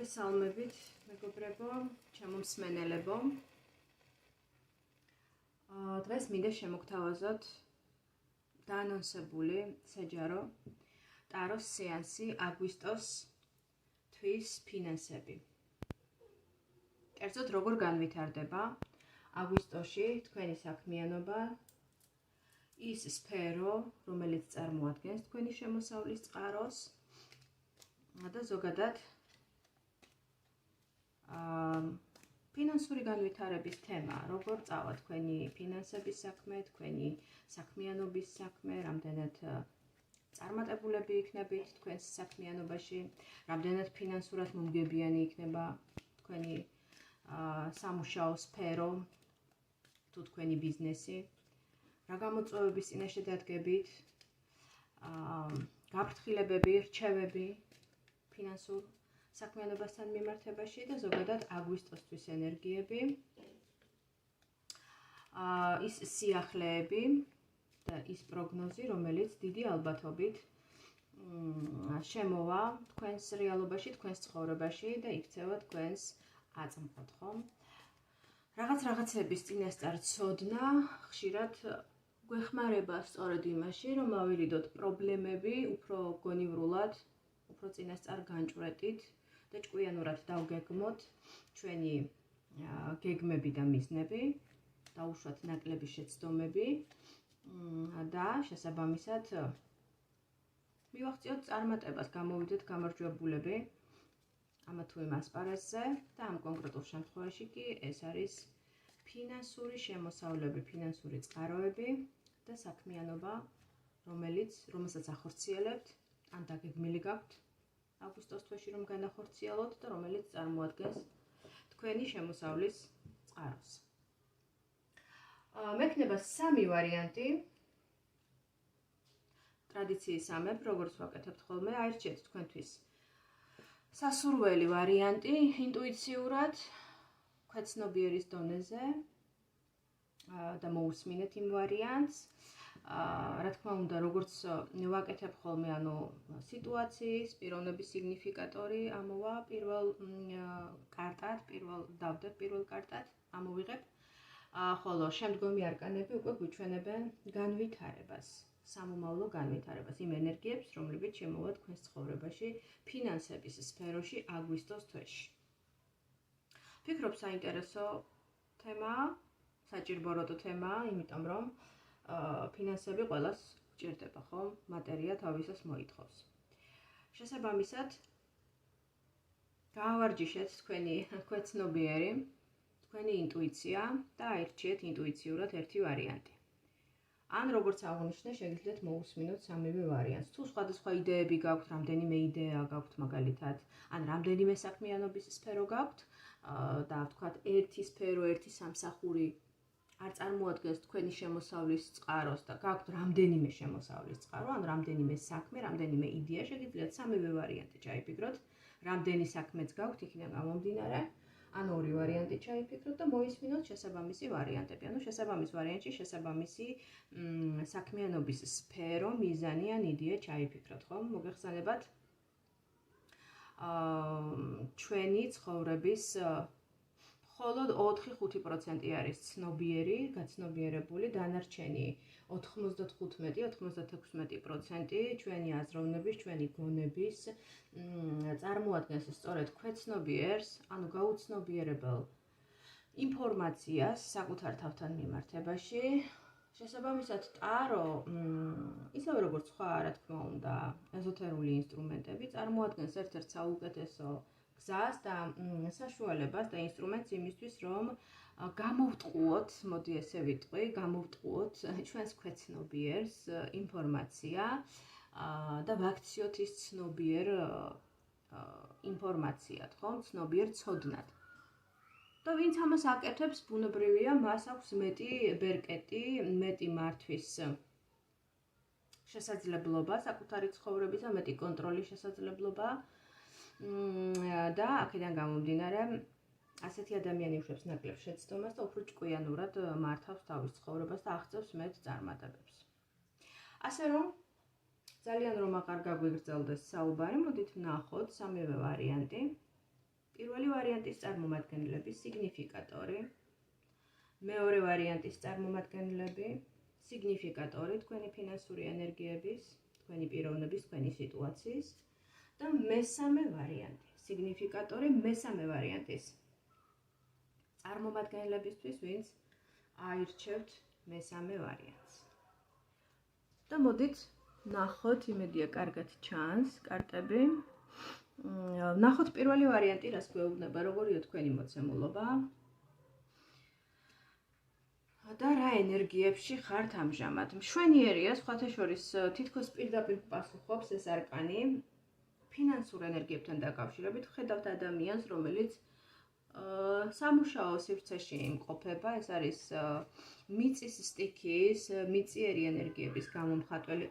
მოგესალმებით, მეგობრებო, ჩემო მსმენელებო. დღეს მინდა შემოგთავაზოთ დაანონსებული საჯარო ტაროს სეანსი აგვისტოს თვის ფინანსები. კერძოდ როგორ განვითარდება აგვისტოში თქვენი საქმიანობა, ის სფერო, რომელიც წარმოადგენს თქვენი შემოსავლის წყაროს და ზოგადად ფინანსური განვითარების თემა, როგორ წავა თქვენი ფინანსების საქმე, თქვენი საქმიანობის საქმე, რამდენად წარმატებულები იქნებით თქვენს საქმიანობაში, რამდენად ფინანსურად მომგებიანი იქნება თქვენი სამუშაო სფერო, თუ თქვენი ბიზნესი, რა გამოწვევების წინაშე დადგებით, გაფრთხილებები, რჩევები ფინანსურ საქმიანობასთან მიმართებაში და ზოგადად აგვისტოსთვის ენერგიები, ის სიახლეები და ის პროგნოზი, რომელიც დიდი ალბათობით შემოვა თქვენს რეალობაში, თქვენს ცხოვრებაში და იქცევა თქვენს აწმყოდ, ხო? რაღაცების წინასწარ ცოდნა ხშირად გვეხმარება სწორედ იმაში, რომ ავირიდოთ პრობლემები უფრო გონივრულად, უფრო წინასწარ განჭვრეტით და ჭკვიანურად დავგეგმოთ ჩვენი გეგმები და მიზნები, დაუშვათ ნაკლები შეცდომები და შესაბამისად მივახციოთ წარმატებას, გამოვიდეთ გამარჯვებულები ამა თუ იმ ასპარეზზე და ამ კონკრეტულ შემთხვევაში კი ეს არის ფინანსური შემოსავლები, ფინანსური წყაროები და საქმიანობა, რომელსაც ახორციელებთ, ან დაგეგმილი გაქვთ აგვისტოს თვეში რომ განახორციელოთ და რომელიც წარმოადგენს თქვენი შემოსავლის წყაროს. მექნება სამი ვარიანტი. ტრადიციისამებრ, როგორც ვაკეთებთ ხოლმე, აირჩიეთ თქვენთვის სასურველი ვარიანტი, ინტუიციურად, ქვეცნობიერის დონეზე და მოусმინეთ იმ ვარიანტს. რა თქმა უნდა, როგორც ვაკეთებ ხოლმე, ანუ სიტუაციის, პიროვნების სიგნიფიკატორი ამოვა პირველ კარტად, დავდებ პირველ კარტად, ამოვიღებ, ხოლო შემდგომი არკანები უკვე გვიჩვენებენ განვითარებას, სამომავლო განვითარებას, იმ ენერგიებს, რომლებიც შემოვა თქვენს ცხოვრებაში, ფინანსების სფეროში აგვისტოს თვეში. ვფიქრობ, საინტერესო თემაა, საჭიროებო თემაა, იმიტომ რომ ფინანსები ყველას გჭირდება, ხო? მატერია თავისას მოითხოვს. შესაბამისად, გაავარჯიშეთ თქვენი ქვეცნობიერი, თქვენი ინტუიცია და აირჩიეთ ინტუიციურად ერთი ვარიანტი. ან როგორც აღნიშნე, შეგიძლიათ მოусმინოთ სამივე ვარიანტს. თუ სხვადასხვა იდეები გაქვთ, რამდენიმე იდეა გაქვთ მაგალითად, ან რამდენიმე საქმიანობის სფერო გაქვთ და ვთქვათ, ერთი სფერო, ერთი სამსახური არ წარმოადგენს თქვენი შემოსავლის წყაროს და გაქვთ რამდენიმე შემოსავლის წყარო, ან რამდენიმე საქმე, რამდენიმე იდეა, შეგიძლიათ სამივე ვარიანტი ჩაიფიქროთ, რამდენი საქმეც გაქვთ იქიდან გამომდინარე, ან ორი ვარიანტი ჩაიფიქროთ და მოისმინოთ შესაბამისი ვარიანტები. ანუ შესაბამის ვარიანტში შესაბამისი საქმიანობის სფერო, მიზანი ან იდეა ჩაიფიქროთ, ხო? მოგეხსენებათ ჩვენი ცხოვრების მხოლოდ 4-5% არის ცნობიერი, გაცნობიერებული, დანარჩენი 95-96% ჩვენი აზროვნების, ჩვენი გონების წარმოადგენს სწორედ ქვეცნობიერს, ანუ გაუცნობიერებელ ინფორმაციას საკუთარ თავთან მიმართებაში. შესაბამისად, ტარო, ისევე როგორც სხვა, რა თქმა უნდა, ეზოთერული ინსტრუმენტები, წარმოადგენს ერთ-ერთ საუკეთესო გზას და საშუალებას და ინსტრუმენტს იმისთვის, რომ გამოვტყუოთ, მოდი ესე ვიტყვი, გამოვტყუოთ ჩვენს ქვეცნობიერს ინფორმაცია და ვაქციოთ ის ცნობიერ ინფორმაციად, ხო? ცნობიერ ცოდნად. და ვინც ამას აკეთებს, ბუნებრივია, მას აქვს მეტი ბერკეტი, მეტი მართვის შესაძლებლობა საკუთარი ცხოვრებისა, მეტი კონტროლის შესაძლებლობა. და აქედან გამომდინარე, ასეთი ადამიანი უშვებს ნაკლებ შეცდომას და უფრო ჭკვიანურად მართავს თავის ცხოვრებას და აღწევს მეტ წარმატებებს. ასე რომ, ძალიან რომ აღარ გაგვიგრძელდეს საუბარი, მოდით ვნახოთ სამივე ვარიანტი. პირველი ვარიანტის წარმომადგენლები, სიგნიფიკატორი, მეორე ვარიანტის წარმომადგენლები, სიგნიფიკატორი, თქვენი ფინანსური ენერგიების, თქვენი პიროვნების, თქვენი სიტუაციის და მესამე ვარიანტი, სიგნიფიკატორი მესამე ვარიანტის წარმომადგენლებისთვის, ვინც აირჩევთ მესამე ვარიანტს. და მოდით ნახოთ, იმედია კარგად ჩანს კარტები. ნახოთ პირველი ვარიანტი, რას გვეუბნება, როგორია თქვენი მოცემულობა და რა ენერგიებში ხართ ამჟამად. მშვენიერია, სხვათა შორის თითქოს პირდაპირ პასუხობს ეს არკანი ფინანსურ ენერგიებთან დაკავშირებით. ხედავთ ადამიანს, რომელიც სამუშაო სივრცეში იმყოფება, ეს არის მიწის სტიქის, მიწიერი ენერგიების გამომხატველი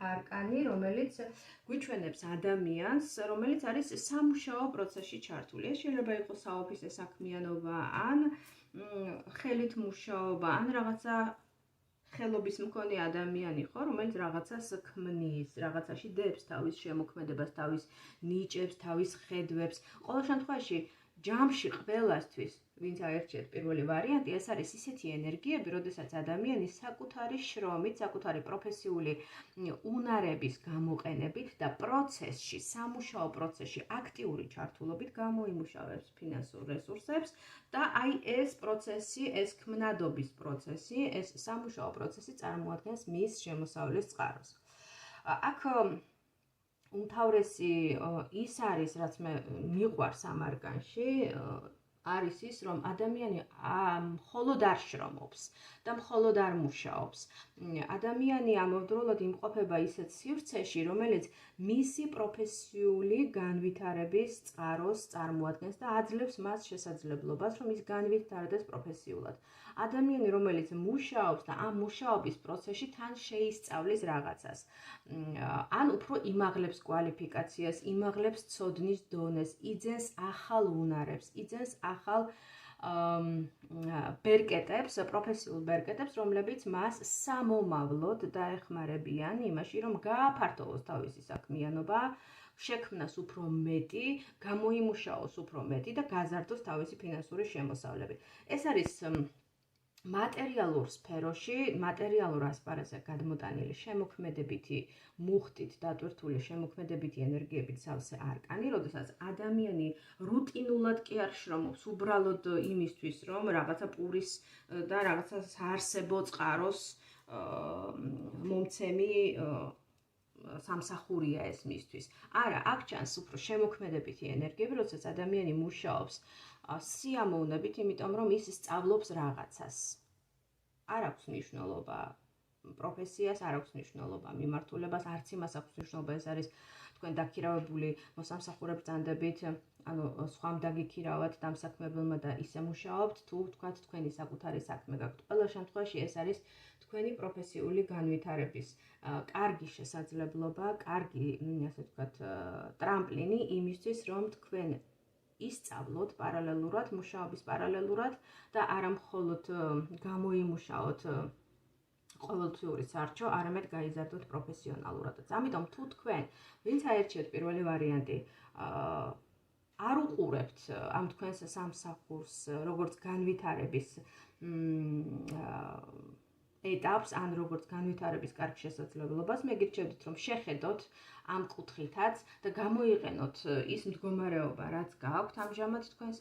არკანი, რომელიც გვიჩვენებს ადამიანს, რომელიც არის სამუშაო პროცესში ჩართული. ეს შეიძლება იყოს საოფისე საქმიანობა, ან ხელით მუშაობა, ან რაღაცა ხელობის მქონე ადამიანი ხო, რომელიც რაღაცას ქმნის, რაღაცაში დებს თავის შემოქმედებას, თავის ნიჭებს, თავის ხედვებს. ყოველ შემთხვევაში ჯამში ყველასთვის, ვინც აერჩიეთ პირველი ვარიანტი, ეს არის ისეთი ენერგიები, როდესაც ადამიანი საკუთარი შრომით, საკუთარი პროფესიული უნარების გამოყენებით და პროცესში, სამუშაო პროცესში აქტიური ჩართულობით გამოიმუშავებს ფინანსურ რესურსებს და აი ეს პროცესი, ეს ქმნადობის პროცესი, ეს სამუშაო პროცესი წარმოადგენს მის შემოსავლის წყაროს. აქ უმთავრესი ის არის, რაც მე მიყვარს ამ არკანში, არის ის, რომ ადამიანი მხოლოდ არ შრომობს და მხოლოდ არ მუშაობს. ადამიანი ამავდროულად იმყოფება ისეთ სივრცეში, რომელიც მისი პროფესიული განვითარების წყაროს წარმოადგენს და აძლევს მას შესაძლებლობას, რომ ის განვითარდეს პროფესიულად. ადამიანი, რომელიც მუშაობს და ამ მუშაობის პროცესში თან შეისწავლის რაღაცას, ან უფრო იმაღლებს კვალიფიკაციას, იმაღლებს ცოდნის დონეს, იძენს ახალ უნარებს, იძენს ახალ ბერკეტებს, პროფესიულ ბერკეტებს, რომლებიც მას სამომავლოდ დაეხმარებიან იმაში, რომ გააფართოვოს თავისი საქმიანობა, შექმნას უფრო მეტი, გამოიმუშაოს უფრო მეტი და გაზარდოს თავისი ფინანსური შემოსავლები. ეს არის მატერიალურ სფეროში, მატერიალურ ასპარეზზე გადმოტანილი შემოქმედებითი მუხტით დატვირთული შემოქმედებითი ენერგიებით სავსე არკანი, როდესაც ადამიანი რუტინულად კი არ შრომობს, უბრალოდ იმისთვის, რომ რაღაცა პურის და რაღაცა საარსებო წყაროს მომცემი სამსახურია ეს მისთვის. არა, აქ ჩანს უფრო შემოქმედებითი ენერგიები, როდესაც ადამიანი მუშაობს სიამოვნებით, იმიტომ რომ ის სწავლობს რაღაცას. არ აქვს მნიშვნელობა პროფესიას, არ აქვს მნიშვნელობა მიმართულებას, არც იმას აქვს მნიშვნელობა, ეს არის თქვენ დაქირავებული მოსამსახურებ ბრძანდებით, ანუ სხვამ დაგიქირავათ დამსაქმებელმა და ისე მუშაობთ, თუ თქვათ თქვენი საკუთარი საქმე გაქვთ. ყველა შემთხვევაში ეს არის თქვენი პროფესიული განვითარების კარგი შესაძლებლობა, კარგი, ასე ვთქვათ, ტრამპლინი იმისთვის, რომ თქვენ ისწავლოთ პარალელურად, მუშაობის პარალელურად და არა მხოლოდ გამოიმუშაოთ ყოველთვიური სარჩო, არამედ გაიზარდოთ პროფესიონალურადაც. ამიტომ თუ თქვენ, ვინც აერჩიეთ პირველი ვარიანტი, არ უყურებთ ამ თქვენს სამსახურს, როგორც განვითარების ეტაპს, ან როგორც განვითარების კარგ შესაძლებლობას, მე გირჩევდით, რომ შეხედოთ ამ კუთხითაც და გამოიყენოთ ის მდგომარეობა, რაც გაქვთ ამჟამად თქვენ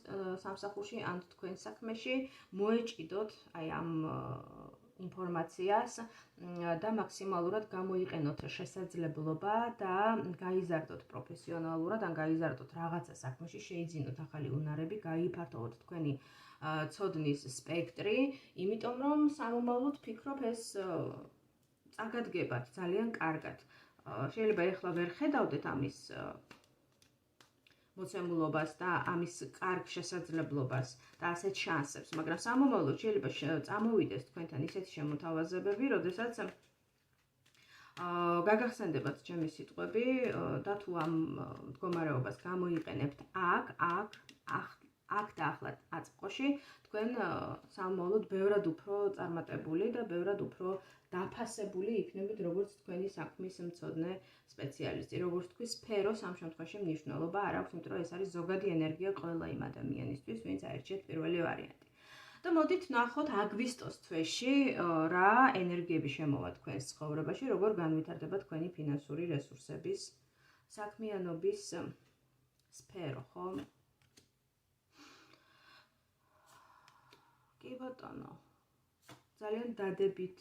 სამსახურში, ან თქვენ საქმეში, მოეჭიდოთ აი ამ ინფორმაციას და მაქსიმალურად გამოიყენოთ შესაძლებლობა და გაიზარდოთ პროფესიონალურად, ან გაიზარდოთ რაღაცა საქმეში, შეიძინოთ ახალი უნარები, გაიფართოვოთ თქვენი ცოდნის სპექტრი, იმიტომ რომ სამომავლოდ ფიქრობ ეს წაგადგებათ ძალიან კარგად. შეიძლება ეხლა ვერ ხედავდეთ ამის მოცემულობას და ამის კარგ შესაძლებლობას და ასეთ შანსებს, მაგრამ სამომავლოდ შეიძლება წამოვიდეს თქვენთან ისეთი შემოთავაზებები, როდესაც გაგახსენდებათ ჩემი სიტყვები და თუ ამ მდგომარეობას გამოიყენებთ აქ და ახლა აწყოში თქვენ სამომავლოდ ბევრად უფრო წარმატებული და ბევრად უფრო დაფასებული იქნებით როგორც თქვენი საქმის მცოდნე სპეციალისტი. როგორც თქვი, სფეროს ამ შემთხვევაში მნიშვნელობა არ აქვს, იმიტომ რომ ეს არის ზოგადი ენერგია ყველა იმ ადამიანისთვის, ვინც აერჩიეთ პირველი ვარიანტი. და მოდით ნახოთ აგვისტოს თვეში რა ენერგიები შემოვა თქვენს ცხოვრებაში, როგორ განვითარდება თქვენი ფინანსური რესურსების საქმიანობის სფერო, ხო? კი ბატონო. ძალიან დადებით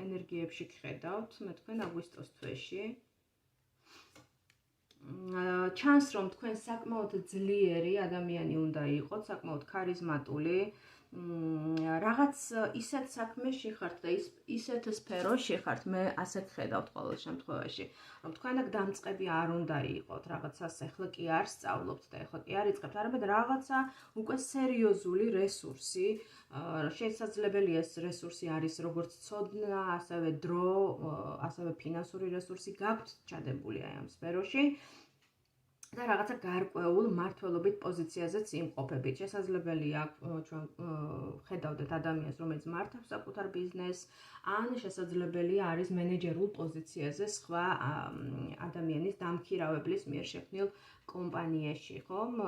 ენერგიებში გხედავთ მე თქვენ აგვისტოს თვეში. ჩანს რომ თქვენ საკმაოდ ძლიერი ადამიანი უნდა იყოთ, საკმაოდ ქარიზმატული, რაღაც ისეთ საქმეში ხართ და ისეთ სფეროში ხართ, მე ასე გხედავთ ყოველ შემთხვევაში, რომ თქვენ აქ დამწყები არ უნდა იყოთ, რაღაცას ეხლა კი არ სწავლობთ და ეხლა კი არ იწყებთ, არამედ რაღაცა უკვე სერიოზული რესურსი, შესაძლებელია ეს რესურსი არის როგორც ცოდნა, ასევე დრო, ასევე ფინანსური რესურსი გაქვთ ჩადებული აი ამ სფეროში. და რაღაცა გარკვეულ მმართველობით პოზიციაზეც იმყოფებით. შესაძლებელია ჩვენ ხედავდეთ ადამიანს, რომელიც მართავს საკუთარ ბიზნესს, ან შესაძლებელია არის მენეჯერულ პოზიციაზე სხვა ადამიანის დამქირავებლის მიერ შექმნილ კომპანიაში, ხომ?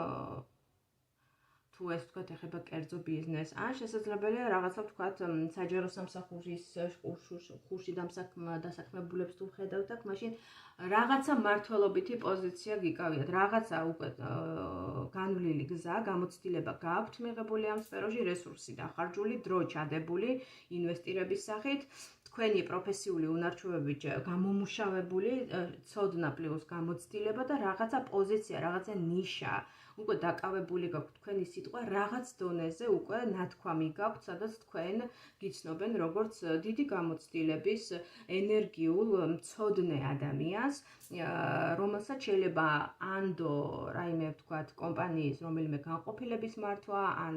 თუ ეს თქვათ ეხება კერძო ბიზნესს, ან შესაძლებელია რაღაცა თქვათ საჯარო სამსახურის ხურში დასაქმებულებს თუ ხედავთ აქ, მაშინ რაღაცა მმართველობითი პოზიცია გიკავიათ, რაღაცა უკვე განვლილი გზა, გამოცდილება გაქვთ მიღებული ამ სფეროში, რესურსი დახარჯული, დრო ჩადებული ინვესტირების სახით, თქვენი პროფესიული უნარჩვევები გამომუშავებული, ცოდნა პლუს გამოცდილება და რაღაცა პოზიცია, რაღაცა ნიშა უკვე დაკავებული გაქვთ თქვენი სიტყვა რაღაც დონეზე უკვე ნათქვამი გაქვთ, სადაც თქვენ გიცნობენ როგორც დიდი გამოცდილების ენერგიულ მცოდნე ადამიანს, რომელსაც შეიძლება ანდო რაიმე ვთქვათ კომპანიის რომელიმე განყოფილების მართვა, ან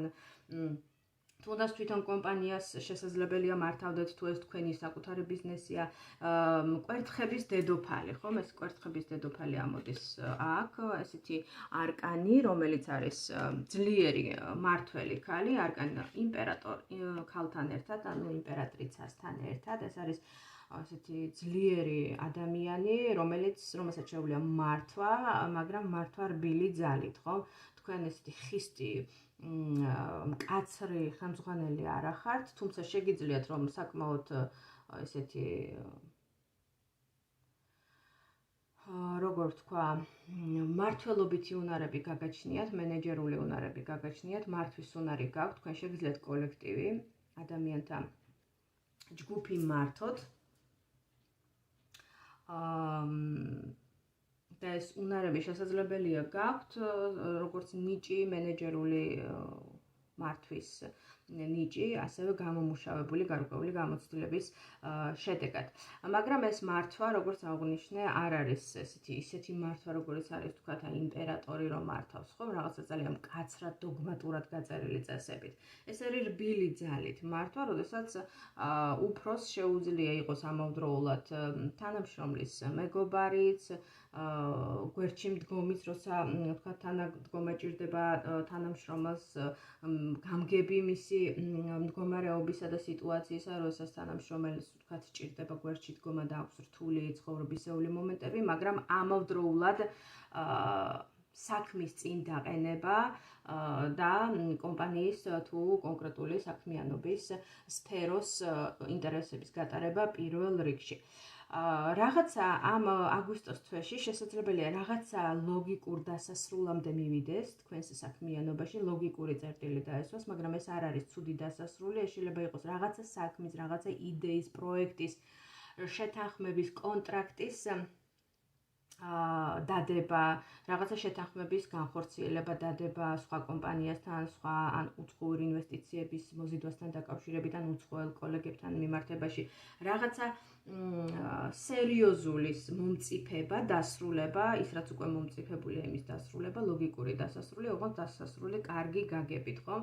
თუნდაც თვითონ კომპანიას შესაძლებელია მართავდეთ თუ ეს თქვენი საკუთარი ბიზნესია, კვერთხების დედოფალი, ხომ? ეს კვერთხების დედოფალი ამოდის აქ, ესეთი არკანი, რომელიც არის ძლიერი მმართველი ქალი, არკანი იმპერატორ ქალთან ერთად, ანუ იმპერატრიცასთან ერთად, ეს არის ასეთი ძლიერი ადამიანი, რომელსაც შეუძლია მართვა, მაგრამ მართვა რბილი ძალით, ხო? თქვენ ესეთი ხისტი მკაცრი ხელმძღვანელი არ ახართ, თუმცა შეგიძლიათ რომ საკმაოდ ესეთი როგორ ვთქვა, მმართველობითი უნარები გაგაჩნიათ, მენეჯერული უნარები გაგაჩნიათ, მართვის უნარი გაქვთ, თქვენ შეგიძლიათ კოლექტივი, ადამიანთა ჯგუფი მართოთ. და ეს უნარები შესაძლებელია გაქვთ, როგორც ნიჭი, მენეჯერული მართვის ნიჭი, ასევე გამომუშავებული გარკვეული გამოცდილების შედეგად. მაგრამ ეს მართვა, როგორც აღვნიშნე, არ არის ისეთი მართვა, როგორც არის თქვათ იმპერატორი რომ მართავს, ხო? რაღაცა ძალიან მკაცრად, დოგმატურად გაწერილი წესებით. ეს არის რბილი ძალით მართვა, როდესაც უფროს შეუძლია იყოს ამავდროულად თანამშრომლის მეგობარიც, გვერდში მდგომის, როცა თქვათ თანადგომა ჭირდება თანამშრომელს, გამგები მისი მდგომარეობისა და სიტუაციისა, როდესაც თანამშრომელს თქვათ ჭირდება გვერდში დგომა და აქვს რთული ცხოვრებისეული მომენტები, მაგრამ ამავდროულად საქმის წინ დაყენება და კომპანიის თუ კონკრეტული საქმიანობის სფეროს ინტერესების გატარება პირველ რიგში. რაღაცა ამ აგვისტოს თვეში შესაძლებელია რაღაცა ლოგიკურ დასასრულამდე მივიდეს თქვენს საქმიანობაში, ლოგიკური წერტილი დაესვას, მაგრამ ეს არ არის ცუდი დასასრული, ეს შეიძლება იყოს რაღაცა საქმის, რაღაცა იდეის, პროექტის, შეთანხმების, კონტრაქტის დადება, რაღაცა შეთანხმების განხორციელება, დადება სხვა კომპანიასთან, სხვა ან უცხოური ინვესტიციების მოზიდვასთან დაკავშირებით, ან უცხოელ კოლეგებთან მიმართებაში, რაღაცა სერიოზული მომწიფება, დასრულება, ის რაც უკვე მომწიფებულია, იმის დასრულება, ლოგიკური დასასრული, ოღონდ დასასრული კარგი გაგებით, ხო?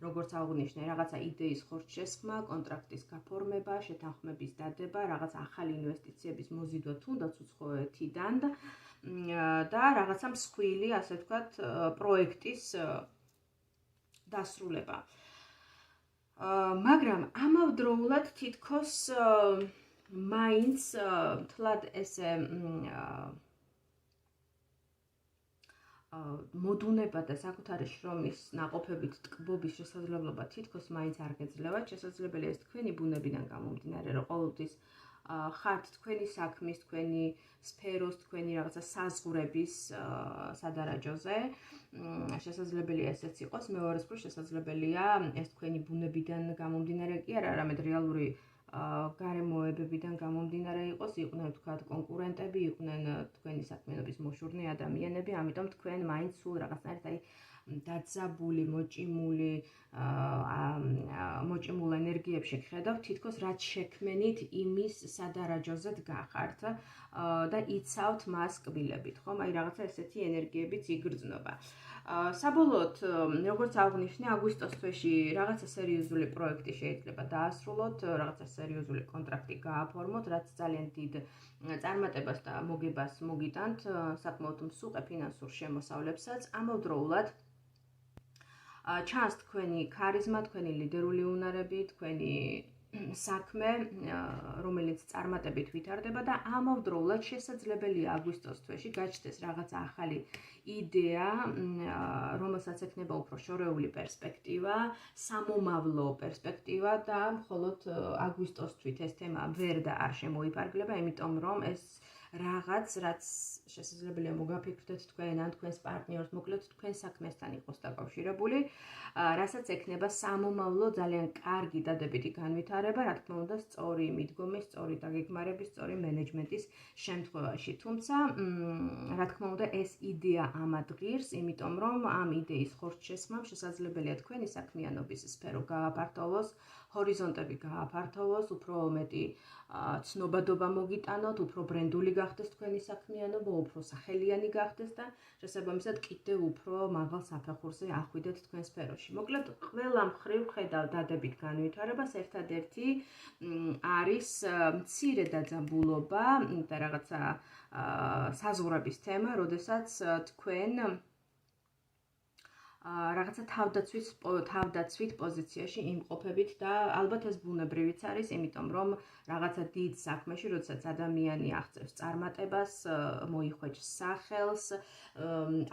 როგორც აღვნიშნე, რაღაცა იდეის ხორცშესხმა, კონტრაქტის გაფორმება, შეთანხმების დადება, რაღაც ახალი ინვესტიციების მოზიდვა თუნდაც უცხოეთიდან და რაღაცა მსხვილი, ასე ვთქვათ, პროექტის დასრულება. მაგრამ ამავდროულად თითქოს მაინც თლად ესე მოდუნება და საკუთარი შრომის ნაყოფებით ტკბობის შესაძლებლობა თითქოს მაინც არ გეძლევათ. შესაძლებელია ეს თქვენი ბუნებიდან გამომდინარე, რომ ყოველთვის ხართ თქვენი საქმის, თქვენი სფეროს, თქვენი რაღაცა საზღვრების სადარაჯოზე. შესაძლებელია ესეც იყოს, მეორესწორ შესაძლებელია ეს თქვენი ბუნებიდან გამომდინარე კი არა, არამედ რეალური გარემოებებიდან გამომდინარე იყოს, იყვნენ თქვათ კონკურენტები, იყვნენ თქვენი საქმიანობის მოშურნე ადამიანები, ამიტომ თქვენ მაინც სულ რაღაცნაირად აი დაძაბული, მოჭიმულ ენერგიებში გხედავთ, თითქოს რაც შექმენით იმის სადარაჯოზე დგახართ და იცავთ მას კბილებით, ხომ? აი რაღაცა ესეთი ენერგიებიც იგრძნობა. საბოლოოდ, როგორც აღვნიშნე, აგვისტოს თვეში რაღაცა სერიოზული პროექტი შეიძლება დაასრულოთ, რაღაცა სერიოზული კონტრაქტი გააფორმოთ, რაც ძალიან დიდ წარმატებას და მოგებას მოგიტანთ, საკმაოდ მსუყე ფინანსურ შემოსავლებსაც. ამავდროულად ჩანს თქვენი ქარიზმა, თქვენი ლიდერული უნარები, თქვენი საქმე, რომელიც წარმატებით ვითარდება და ამავდროულად შესაძლებელია აგვისტოს თვეში გაჩნდეს რაღაცა ახალი იდეა, რომელსაც ექნება უფრო შორეული პერსპექტივა, სამომავლო პერსპექტივა და მხოლოდ აგვისტოს თვით ეს თემა ვერ და არ შემოიფარგლება, იმიტომ რომ ეს რაღაც, რაც შესაძლებელია მოგაფიქრდეთ თქვენ ან თქვენს პარტნიორს, მოკლედ თქვენ საქმესთან იყოს დაკავშირებული, რასაც ექნება სამომავლო ძალიან კარგი დადებითი განვითარება, რა თქმა უნდა, სწორი მიდგომის, სწორი დაგეგმარების, სწორი მენეჯმენტის შემთხვევაში. თუმცა, რა თქმა უნდა, ეს იდეა ამადგირს, იმიტომ რომ ამ იდეის ხორცშესხმამ შესაძლებელია თქვენი საქმიანობის სფერო გააფართოვოს, ჰორიზონტები გააფართოვოს, უფრო მეტი ცნობადობა მოგიტანოთ, უფრო ბრენდული გახდეს თქვენი საქმიანობა, უფრო სახელიანი გახდეს და შესაბამისად კიდევ უფრო მაღალ საფეხურზე ახვიდეთ თქვენ სფეროში. მოკლედ, ყველა მხრივ ხედავ დადებით განვითარებას, ერთადერთი არის მცირე დაძაბულობა და რაღაცა საზღვრების თემა, როდესაც თქვენ რაღაცა თავდაცვით პოზიციაში იმყოფებით და ალბათ ეს ბუნებრივიც არის, იმიტომ რომ რაღაცა დიდ საქმეში, როდესაც ადამიანი აღწევს წარმატებას, მოიხვეჭს სახელს,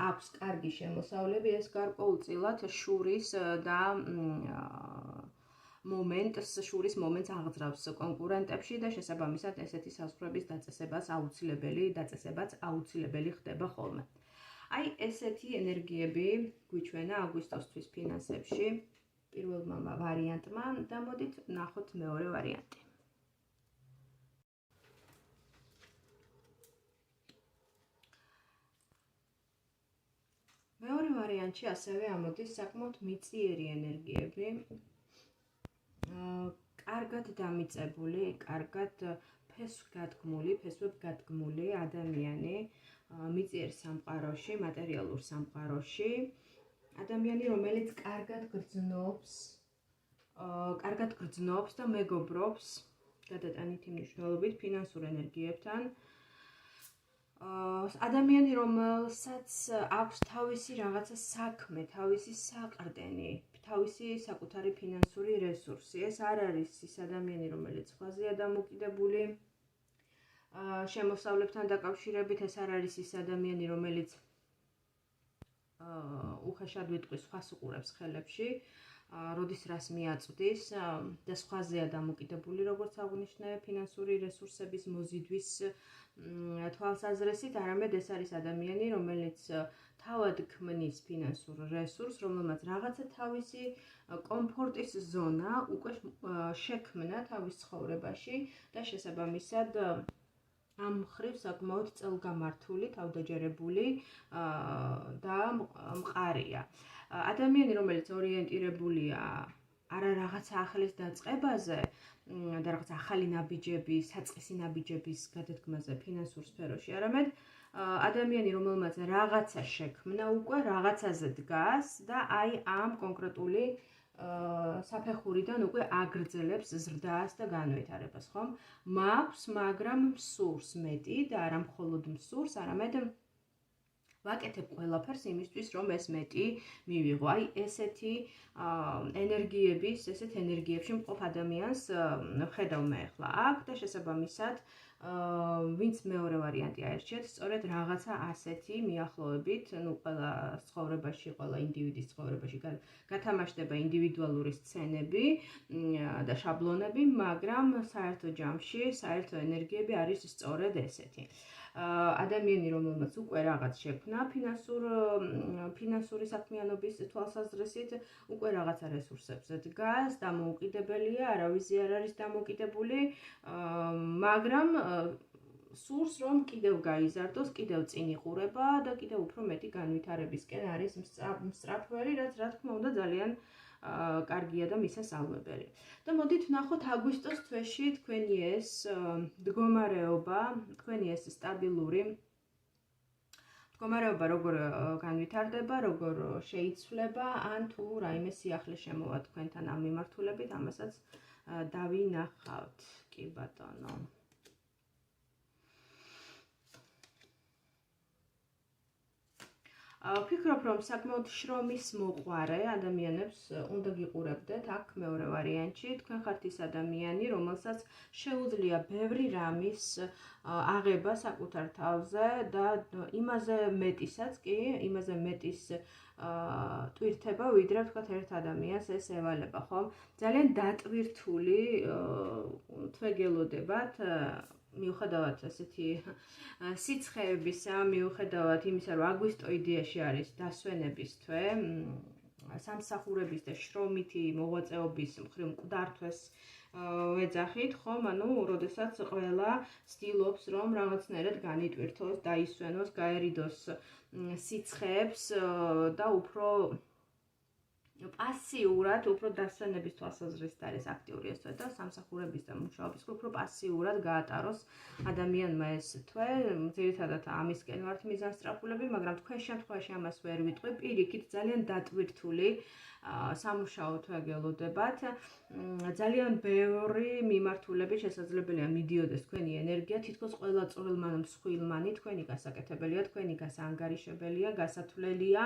აქვს კარგი შემოსავლები, ეს გარკვეულწილად შურის და შურის მომენტს აღძრავს კონკურენტებში და შესაბამისად ესეთი საზღვრების დაწესებაც აუცილებელი ხდება ხოლმე. აი ესეთი ენერგიები გვიჩვენა აგვისტოსთვის ფინანსებში პირველმა ვარიანტმა და მოდით ნახოთ მეორე ვარიანტი. მეორე ვარიანტში ასევე ამოდის საკმაოდ მიწიერი ენერგიები, კარგად დამიწებული, კარგად ფესვებ გადგმული ადამიანი, მიწიერ სამყაროში, მატერიალურ სამყაროში, ადამიანი, რომელიც კარგად გრძნობს და მეგობრობს გადატანითი მნიშვნელობით ფინანსურ ენერგიებთან. ადამიანი, რომელსაც აქვს თავისი რაღაცა საქმე, თავისი საყრდენი, თავისი საკუთარი ფინანსური რესურსი. ეს არ არის ის ადამიანი, რომელიც სხვაზეა დამოკიდებული შემოსავლებთან დაკავშირებით, ეს არ არის ის ადამიანი, რომელიც უხეშად ვიტყვის სხვას უყურებს ხელებში, როდის რას მიაწვდის და სხვაზეა დამოკიდებული, როგორც აღვნიშნე, ფინანსური რესურსების მოზიდვის თვალსაზრისით, არამედ ეს არის ადამიანი, რომელიც თავად ქმნის ფინანსურ რესურსს, რომელმაც რაღაცა თავისი კომფორტის ზონა უკვე შექმნა თავის ცხოვრებაში და შესაბამისად ამ მხრივ საკმაოდ წელგამართული, თავდაჯერებული და მყარია. ადამიანი, რომელიც ორიენტირებულია არა რაღაცა ახლის დაწყებაზე და რაღაცა ახალი ნაბიჯების, საწყისი ნაბიჯების გადადგმაზე ფინანსურ სფეროში, არამედ ადამიანი, რომელმაც რაღაცა შექმნა უკვე, რაღაცაზე დგას და აი ამ კონკრეტული საფეხურიდან უკვე აგრძელებს ზრდას და განვითარებას, ხომ? მაქვს, მაგრამ მსურს მეტი და არა მხოლოდ მსურს, არამედ ვაკეთებ ყველაფერს იმისთვის, რომ ეს მეტი მივიღო. აი ესეთი ენერგიების, ესეთ ენერგიებში მყოფ ადამიანს ხედავ მე ახლა აქ და შესაბამისად ვინც მეორე ვარიანტი აერჩიეთ, სწორედ რაღაცა ასეთი მიახლოებით, ну, ყველა ცხოვრებაში, ყველა ინდივიდის ცხოვრებაში გათამაშდება ინდივიდუალური სცენები და შაბლონები, მაგრამ საერთო ჯამში, საერთო ენერგიები არის სწორედ ესეთი. ადამიანი, რომელმაც უკვე რაღაც შექმნა ფინანსური საქმიანობის თვალსაზრისით, უკვე რაღაცა რესურსებზე დგას, დამოუკიდებელია, არავის არ არის დამოუკიდებული, მაგრამ სურს რომ კიდევ გაიზარდოს, კიდევ წინ იყურება და კიდევ უფრო მეტი განვითარებისკენ არის მსწრაფველი, რაც რა თქმა უნდა ძალიან კარგია და მისასალმებელი. და მოდით ვნახოთ აგვისტოს თვეში თქვენი ეს მდგომარეობა, თქვენი ეს სტაბილური მდგომარეობა როგორ განვითარდება, როგორ შეიცვლება, ან თუ რაიმე სიახლე შემოვა თქვენთან ამ მიმართულებით, ამასაც დავინახავთ. კი ბატონო. ვფიქრობ, რომ საკმაოდ შრომის მოყვარე ადამიანებს უნდა გიყურებდეთ აქ მეორე ვარიანტში. თქვენ ხართ ის ადამიანი, რომელსაც შეუძლია ბევრი რამის აღება საკუთარ თავზე და იმაზე მეტისაც კი, იმაზე მეტის ტვირთება, ვიდრე ვთქვათ ერთ ადამიანს ეს ევალება, ხო? ძალიან დატვირთული თვეგელოდებათ მიუხედავად ესეთი სიცხეებისა, მიუხედავად იმისა, რომ აგვისტო იდეაში არის დასვენების თვე, სამსახურების და შრომითი მოღვაწეობის მხრივ მკვდართვეს ვეძახით, ხომ? ანუ, როდესაც ყველა ცდილობს, რომ რაღაცნაირად განიტვირთოს, დაისვენოს, გაერიდოს სიცხეებს და უფრო პასიურად, უფრო დასვენების თვალსაზრისით არის აქტიური ეს თვე და სამსახურების და მუშაობის უფრო პასიურად გაატაროს ადამიანმა ეს თვე. ძირითადად ამისკენ ვართ მიზანსწრაფულები, მაგრამ თქვენ შემთხვევაში ამას ვერ ვიტყვი. პირიქით ძალიან დატვირთული სამუშაო თვეგელოდებათ. ძალიან ბევრი მიმართულებით შესაძლებელია მიდიოდეს თქვენი ენერგია, თითქოს ყველა მსხვილმანი თქვენი გასაკეთებელია, თქვენი გასაანგარიშებელია, გასათვლელია.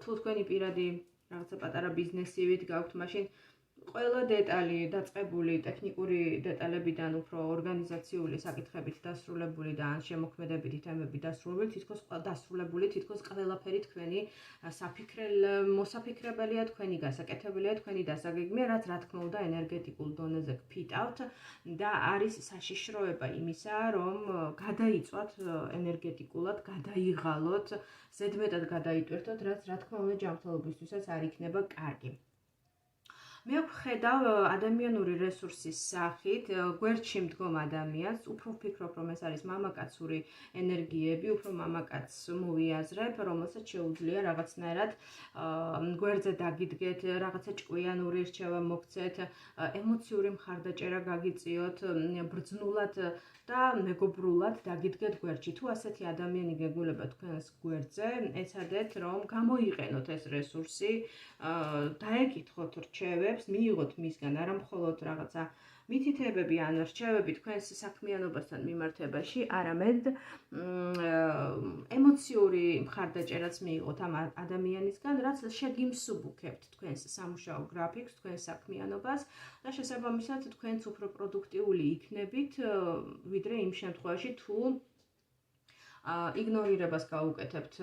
თუ თქვენი პირადი რაღაცა პატარა ბიზნესივით გაქვთ, მაშინ ყველა დეტალი დაწყებული ტექნიკური დეტალებიდან უფრო ორგანიზაციული საკითხებით დასრულებული და ან შემოქმედებითი თემები დასრულებული, თითქოს ყველაფერი თქვენი მოსაფიქრებელია, თქვენი გასაკეთებელია, თქვენი დასაგეგმია, რაც რა თქმა უნდა ენერგეტიკულ დონეზე გფიტავთ და არის საშიშროება იმისა, რომ გადაიწვათ ენერგეტიკულად, გადაიღალოთ, ზედმეტად გადაიტვირთოთ, რაც რა თქმა უნდა ჯანმრთელობისთვისაც არ იქნება კარგი. მე ვხედავ ადამიანური რესურსის სახით, გვერდში მდგომ ადამიანს, უფრო ვფიქრობ, რომ ეს არის მამაკაცური ენერგიები, უფრო მამაკაცს მოვიაზრებ, რომელსაც შეუძლია რაღაცნაირად გვერდზე დაგიდგეთ, რაღაცა ჭკვიანური რჩევა მოგცეთ, ემოციური მხარდაჭერა გაგიწიოთ, ბრძნულად და მეგობრულად დაგიდგეთ გვერდში. თუ ასეთი ადამიანი გეგულება თქვენს გვერდზე, ეცადეთ, რომ გამოიყენოთ ეს რესურსი, დაეკითხოთ რჩევებს, მიიღოთ მისგან არა მხოლოდ რაღაცა მითითებები ან რჩევები თქვენს საქმიანობასთან მიმართებაში, არამედ ემოციური მხარდაჭერაც მიიღოთ ამ ადამიანისგან, რაც შეგიმსუბუქებთ თქვენს სამუშაო გრაფიკს, თქვენს საქმიანობას და შესაბამისად თქვენც უფრო პროდუქტიული იქნებით, ვიდრე იმ შემთხვევაში, თუ იგნორირებას გაუკეთებთ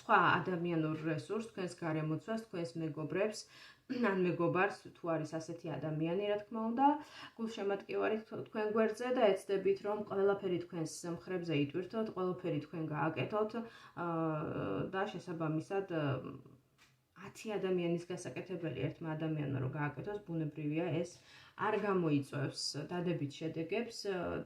სხვა ადამიანურ რესურსს, თქვენს გარემოცვას, თქვენს მეგობრებს, ან მეგობარს, თუ არის ასეთი ადამიანი, რა თქმა უნდა, გულშემატკივარი თქვენ გვერდზე და ეცდებით, რომ ყველაფერი თქვენს მხრებზე იტვირთოთ, ყველაფერი თქვენ გააკეთოთ და შესაბამისად 10 ადამიანის გასაკეთებელი ერთმა ადამიანმა რომ გააკეთოს, ბუნებრივია ეს არ გამოიწვევს დადებით შედეგებს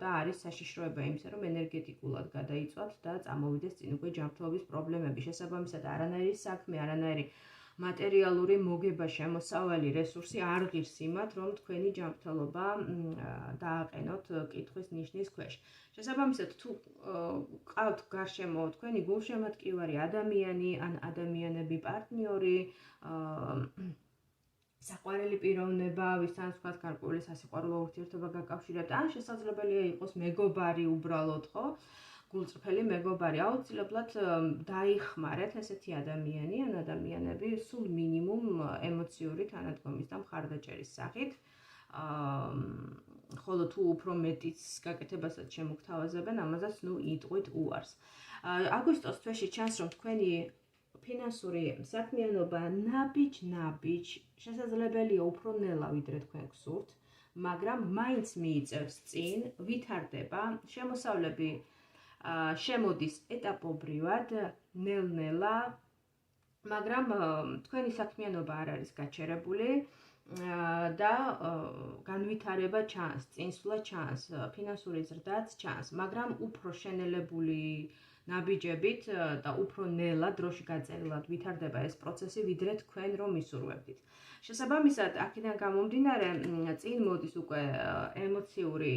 და არის საშიშროება იმისა, რომ ენერგეტიკულად გადაიწვათ და წამოვიდეს წინ უკვე ჯანმრთელობის პრობლემები. შესაბამისად არანაირი საქმე, არანაირი მატერიალური მოგება, შემოსავალი რესურსი არ ღირს იმათ, რომ თქვენი ჯანმრთელობა დააყენოთ კითხვის ნიშნის ქვეშ. შესაბამისად, თუ ყავთ გარშემო თქვენი გულშემატკივარი ადამიანი ან ადამიანები, პარტნიორი, საყვარელი პიროვნება, ვისთან თქვათ გარკვეული სასიყვარულო ურთიერთობა გაკავშირებთ, ან შესაძლებელია იყოს მეგობარი უბრალოდ, ხო? გულწრფელი მეგობარი. აუცილებლად დაიხმარეთ ესეთი ადამიანი ან ადამიანები სულ მინიმუმ ემოციური თანადგომის და მხარდაჭერის სახით. ხოლო თუ უფრო მეტიც გაკეთებასაც შემოგთავაზებენ, ამაზეც იტყვით უარს. აგვისტოს თვეში ჩანს, რომ თქვენი ფინანსური საქმიანობა ნაბიჯ შესაძლებელია უფრო ნელა ვიდრე თქვენ გსურთ, მაგრამ მაინც მიიწევს წინ, ვითარდება, შემოსავლები შემოდის ეტაპობრივად, ნელ-ნელა, მაგრამ თქვენი საქმიანობა არ არის გაჩერებული და განვითარება ჩანს, წინსვლა ჩანს, ფინანსური ზრდაც ჩანს, მაგრამ უფრო შენელებული ნაბიჯებით და უფრო ნელა დროში გაწერილად ვითარდება ეს პროცესი, ვიდრე თქვენ რომ ისურვებდით. შესაბამისად, აქედან გამომდინარე, წინ მოდის უკვე ემოციური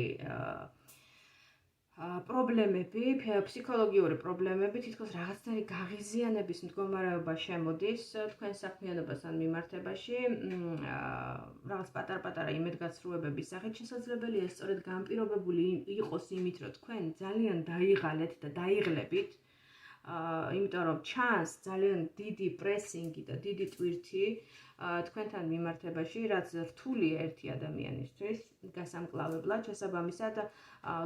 პრობლემები, ფსიქოლოგიური პრობლემები, თითქოს რაღაცნაირი გაღიზიანების მდგომარეობა შემოდის თქვენ საქმიანობასთან მიმართებაში, რაღაც პატარ-პატარა იმედგაცრუებების სახით შესაძლებელია ეს სწორედ განპირობებული იყოს იმით, რომ თქვენ ძალიან დაიღალეთ და დაიღლებით, იმიტომ რომ ჩანს ძალიან დიდი პრესინგი და დიდი ტვირთი თქვენთან მიმართებაში, რაც რთულია ერთი ადამიანისთვის გასამკლავებლად, შესაბამისად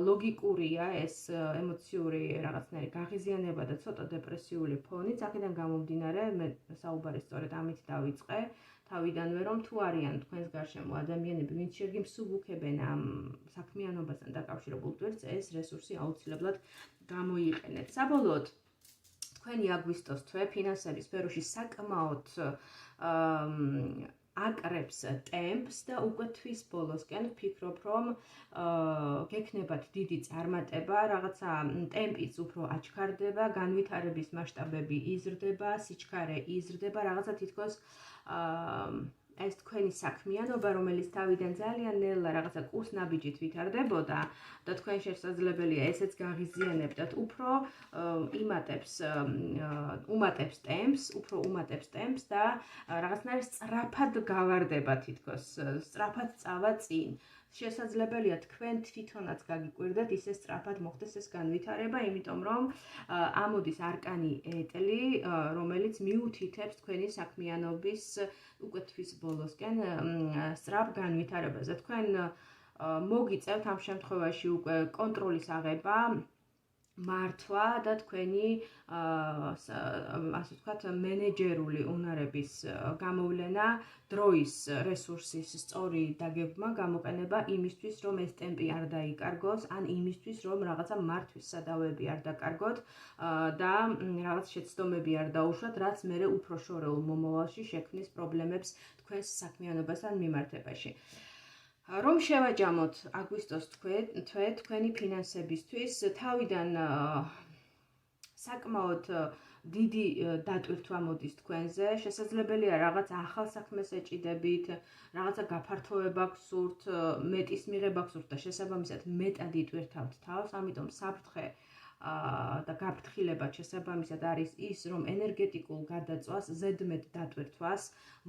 ლოგიკურია ეს ემოციური რაღაცნაირი გაღიზიანება და ცოტა დეპრესიული ფონიც, აქედან გამომდინარე, მე საუბარი სწორედ ამით დავიწყე, თავიდანვე რომ თუ არიან თქვენს გარშემო ადამიანები, ვინც შეგიმსუბუქებენ ამ საქმიანობასთან დაკავშირებულ ტვირთს, ეს რესურსი აუცილებლად გამოიყენეთ. საბოლოოდ, თქვენი აგვისტოს თვე ფინანსების სფეროში საკმაოდ აკრებს ტემპს და უკვე თვის ბოლოსკენ ვფიქრობ, რომ გექნებათ დიდი წარმატება, რაღაცა ტემპიც უფრო აჩქარდება, განვითარების მასშტაბები იზრდება, სიჩქარე იზრდება, რაღაცა თითქოს ეს თქვენი საქმიანობა, რომელიც თავიდან ძალიან ნელა რაღაცა კურსნაბიჯით ვითარდებოდა და თქვენ შესაძლებელია ესეც გაღიზიანებდათ, უფრო უმატებს ტემპს და რაღაცნაირ სწრაფად გავარდება თითქოს, სწრაფად წავა წინ. შესაძლებელია თქვენ თვითონაც გაგიკვირდეთ ისე სწრაფად მოხდეს ეს განვითარება, იმიტომ რომ ამოდის არკანი ეტლი, რომელიც მიუთითებს თქვენი საქმიანობის უკვე თვის ბოლოსკენ სწრაფ განვითარებაზე. თქვენ მოგიწევთ ამ შემთხვევაში უკვე კონტროლის აღება, მართვა და თქვენი ასე ვთქვათ მენეჯერული უნარების გამოვლენა, დროის რესურსის სწორი დაგეგმა, გამოყენება იმისთვის, რომ ეს ტემპი არ დაიკარგოს, ან იმისთვის, რომ რაღაცა მართვის სადავეები არ დაკარგოთ და რაღაც შეცდომები არ დაუშვათ, რაც მერე უფრო შორეულ მომავალში შექმნის პრობლემებს თქვენს საქმიანობასთან მიმართებაში. რომ შევაჯამოთ აგვისტოს თვე თქვენი ფინანსებისთვის, თავიდან საკმაოდ დიდი დატვირთვა მოდის თქვენზე, შესაძლებელია რაღაც ახალ საქმეს ეჭიდებით, რაღაცა გაფართოება გსურთ, მეტის მიღება გსურთ და შესაბამისად მეტად იტვირთავთ თავს, ამიტომ საფრთხე და გაფრთხილება შესაბამისად არის ის, რომ ენერგეტიკულ გადაწვას, ზედმეტ დატვირთვას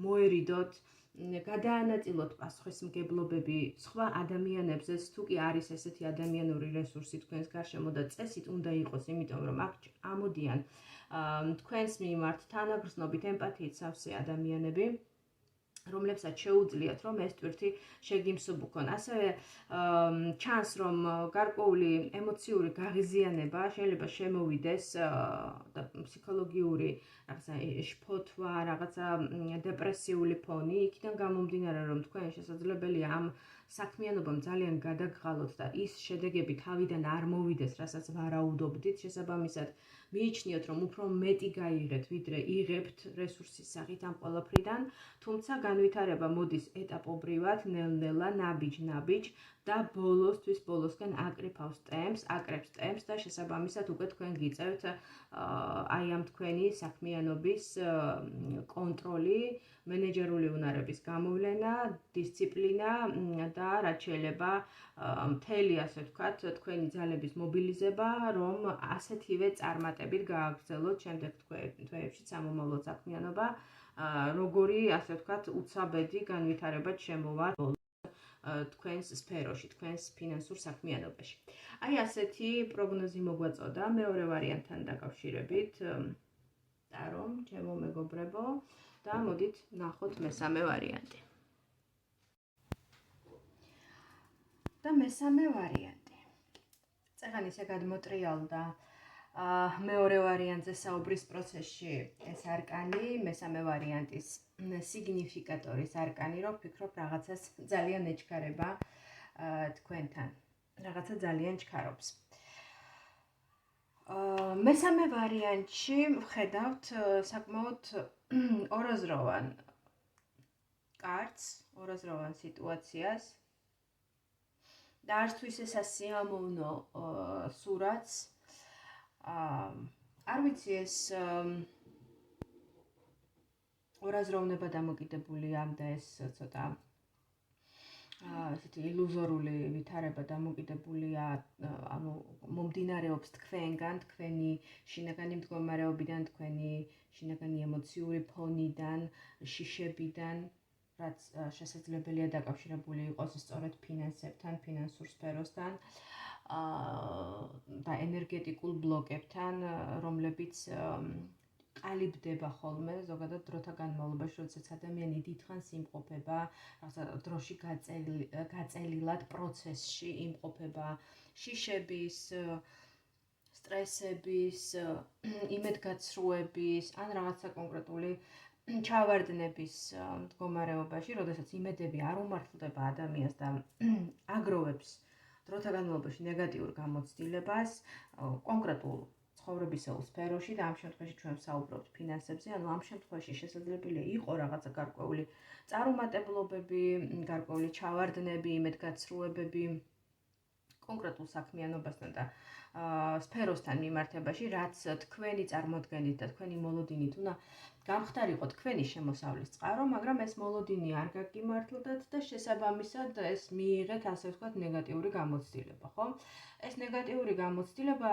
მოერიდოთ, გადაანაწილოთ პასუხისმგებლობები სხვა ადამიანებზეც, თუ კი არის ესეთი ადამიანური რესურსი თქვენს გარშემო და წესით უნდა იყოს, იმიტომ რომ აქ ამოდიან თქვენს მიმართ თანაგრძნობით ემპათიით სავსე ადამიანები, რომლებსაც შეუძლიათ, რომ ეს ტვირთი შეგიმსუბუქონ. ასევე ჩანს, რომ გარკვეული ემოციური გაღიზიანება შეიძლება შემოვიდეს და ფსიქოლოგიური რაღაცა შფოთვა, რაღაცა დეპრესიული ფონი, იქიდან გამომდინარე, რომ თქვენ შესაძლებელია ამ საქმიანობამ ძალიან გადაგღალოთ და ის შედეგები თავიდან არ მოვიდეს, რასაც ვარაუდობდით, შესაბამისად მიიჩნიოთ, რომ უფრო მეტი გაიღეთ, ვიდრე იღებთ რესურსის სახით ამ ყველაფრიდან, თუმცა განვითარება მოდის ეტაპობრივად, ნელ-ნელა, ნაბიჯ და თვის ბოლოსკენ აკრებს ტემპს და შესაბამისად უკვე თქვენ გიწევთ აი ამ თქვენი საქმიანობის კონტროლი, მენეჯერული უნარების გამოვლენა, დისციპლინა და რაც შეიძლება მთელი ასე ვთქვათ, თქვენი ძალების მობილიზება, რომ ასეთივე წარმატებით გააგრძელოთ შემდეგ თვეებში სამომავლო საქმიანობა, როგორი ასე ვთქვათ, უცაბედი განვითარებად შემოვა. თქვენს სფეროში, თქვენს ფინანსურ საქმიანობაში. აი ასეთი პროგნოზი მოგვაწოდა მეორე ვარიანტთან დაკავშირებით. Ტარო, ჩემო მეგობრებო, და მოდით ნახოთ მესამე ვარიანტი. და მესამე ვარიანტი. წეგან ისე გადმოტრიალდა მეორე ვარიანტზე საუბრის პროცესში ეს არკანი, მესამე ვარიანტის სიგნიფიკატორის არკანი, რომ ვფიქრობ რაღაცას ძალიან ეჩქარება თქვენთან. რაღაცა ძალიან ჩქარობს. მესამე ვარიანტში ვხედავთ საკმაოდ ორაზროვან კარტს, ორაზროვან სიტუაციას. და არც თუ ისე სასიამოვნო სურათს. არ ვიცი ეს ორაზროვნება დამოკიდებულია და ეს ცოტა ესეთი ილუზორული ვითარება დამოკიდებულია, ანუ მომდინარეობს თქვენგან, თქვენი შინაგანი მდგომარეობიდან, თქვენი შინაგანი ემოციური ფონიდან, შიშებიდან, რაც შესაძლებელია დაკავშირებული იყოს სწორედ ფინანსებთან, ფინანსურ სფეროსთან და ენერგეტიკულ ბლოკებთან, რომლებიც ყალიბდება ხოლმე ზოგადად დროთა განმავლობაში, როდესაც ადამიანი დიდხანს იმყოფება, რაღაცა დროში გაწელილად პროცესში იმყოფება შიშების, სტრესების, იმედგაცრუების, ან რაღაცა კონკრეტული ჩავარდნების მდგომარეობაში, როდესაც იმედები არ უმართლდება ადამიანს და აგროვებს დროთა განმავლობაში ნეგატიურ გამოცდილებას, კონკრეტულ ცხოვრებისეულ სფეროში და ამ შემთხვევაში ჩვენ ვსაუბრობთ ფინანსებზე, ანუ ამ შემთხვევაში შესაძლებელია იყოს რაღაცა გარკვეული წარუმატებლობები, გარკვეული ჩავარდნები, იმედგაცრუებები კონკრეტულ საქმიანობასთან და სფეროსთან მიმართებაში, რაც თქვენი წარმოდგენით და თქვენი მოლოდინით უნდა გამხდარიყო თქვენი შემოსავლის წყარო, მაგრამ ეს მოლოდინი არ გაგიმართლდათ და შესაბამისად ეს მიიღეთ, ასე ვთქვათ, ნეგატიური გამოცდილება, ხო? ეს ნეგატიური გამოცდილება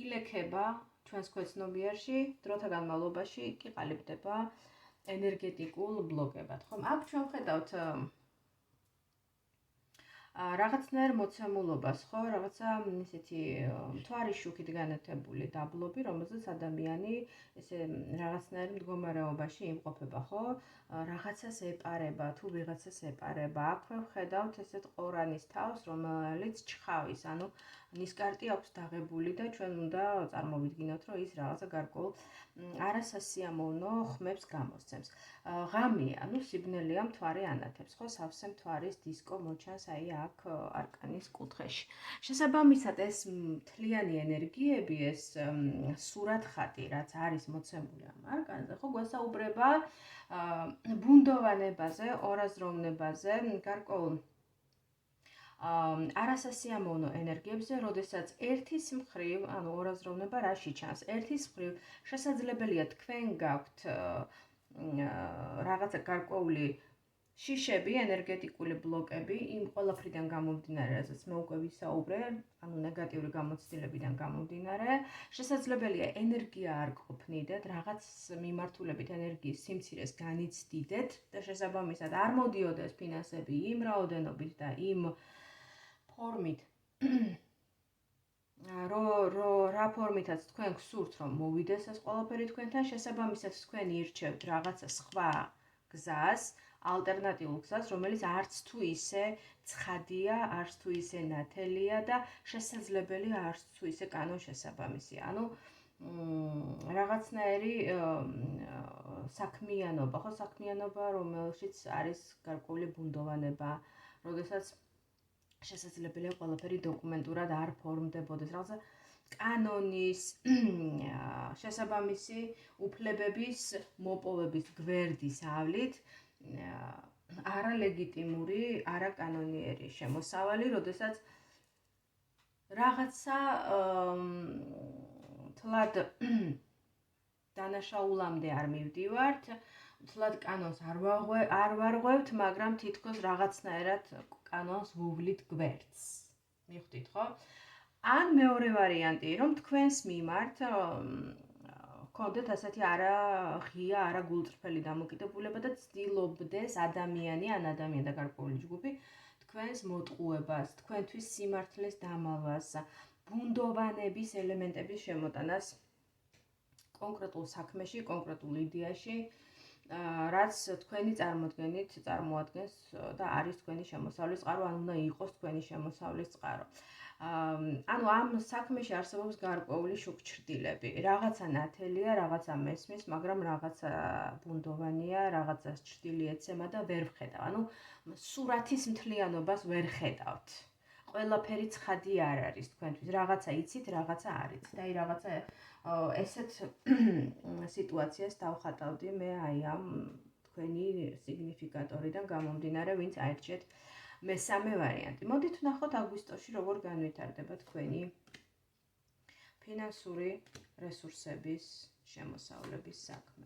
ილექება ჩვენს ქვეცნობიერში, დროთა განმავლობაში კი ყალიბდება ენერგეტიკულ ბლოკებად, ხო? აქ ჩვენ ვხედავთ რაღაცნაირ მოცემულობას, ხო, რაღაცა ესეთი მთვარის შუქით განათებული დაბლობი, რომელზეც ადამიანი ესე რაღაცნაირ მდგომარეობაში იმყოფება, ხო? რაღაცას ეპარება, თუ ვიღაცას ეპარება. აქვე ვხედავთ ესეთ ყორანის თავს, რომელიც ჩხავის, ანუ ნისკარტი აქვს დაღებული და ჩვენ უნდა წარმოვიდგინოთ, რომ ის რაღაცა გარკვეულ არასასიამოვნო ხმებს გამოსცემს. ღამეა, ანუ სიბნელეა, მთვარე ანათებს, ხო, სავსე მთვარის დისკო მოჩანს აი აქ არკანის კუთხეში. შესაბამისად ეს მთლიანი ენერგიები, ეს სურათხატი, რაც არის მოცემული ამ არკანზე, ხო, გვესაუბრება ბუნდოვანებაზე, ორაზროვნებაზე, გარკვეულ არასასიამოვნო ენერგიებზე, როდესაც ერთის მხრივ, ანუ ორაზროვნება რაში ჩანს? ერთის მხრივ შესაძლებელია თქვენ გაქვთ რაღაცა გარკვეული შიშები, ენერგეტიკული ბლოკები, იმ ყველაფრიდან გამომდინარე, რასაც მე უკვე ვისაუბრე, ანუ ნეგატიური გამოცდილებიდან გამომდინარე, შესაძლებელია ენერგია არ ყოფნიდეთ, რაღაც მიმართულებით ენერგიის სიმცირეს განიცდიდეთ და შესაბამისად არ მოდიოდეს ფინანსები იმ რაოდენობით და იმ ფორმით, რა ფორმითაც თქვენ გსურთ, რომ მოვიდეს ეს ყველაფერი თქვენთან, შესაბამისად თქვენ ირჩევთ რაღაცა სხვა გზას, ალტერნატიულ გზას, რომელიც არც თუ ისე ცხადია, არც თუ ისე ნათელია და შესაძლებელია არც თუ ისე კანონშესაბამისია. ანუ რაღაცნაირი საქმიანობა, ხო, საქმიანობა, რომელშიც არის გარკვეული ბუნდოვანება, როდესაც შესაძლებელია ყველაფერი დოკუმენტურად არ ფორმდებოდეს, რაღაცა კანონის შესაბამისი უფლებების მოპოვების გვერდის ავლით არალეგიტიმური, არაკანონიერი შემოსავალი, როდესაც რაღაცა თლად დანაშაულამდე არ მივდივართ, თლად კანონს არ ვარღვევთ, მაგრამ თითქოს რაღაცნაირად კანონს ვუვლით გვერდს. მიხვდით, ხო? ან მეორე ვარიანტი, რომ თქვენს მიმართ ჰქონდეთ ასეთი არა ღია, არა გულწრფელი დამოკიდებულება და ცდილობდეს ადამიანი ან ადამიანი და გარკვეული ჯგუფი თქვენს მოტყუებას, თქვენთვის სიმართლეს დამალვას, ბუნდოვანების ელემენტების შემოტანას კონკრეტულ საქმეში, კონკრეტულ იდეაში, რაც თქვენი წარმოადგენით წარმოადგენს და არის თქვენი შემოსავლის წყარო, ან უნდა იყოს თქვენი შემოსავლის წყარო. ანუ ამ საქმეში არსებობს გარკვეული შუქჩრდილები. რაღაცა ნათელია, რაღაცა მესმის, მაგრამ რაღაცა ბუნდოვანია, რაღაცას ჭრილი ეცემა და ვერ ვხედავ. ანუ სურათის მთლიანობას ვერ ხედავთ. ყველაფერი ცხადი არ არის თქვენთვის. რაღაცა იცით, რაღაცა არ იცით. და აი რაღაცა ესეთ სიტუაციას დავხატავდი მე აი ამ თქვენი სიგნიფიკატორიდან გამომდინარე, ვინც აირჩიეთ მესამე ვარიანტი. მოდით ვნახოთ აგვისტოში როგორ განვითარდება თქვენი ფინანსური რესურსების შემოსავლების საქმე.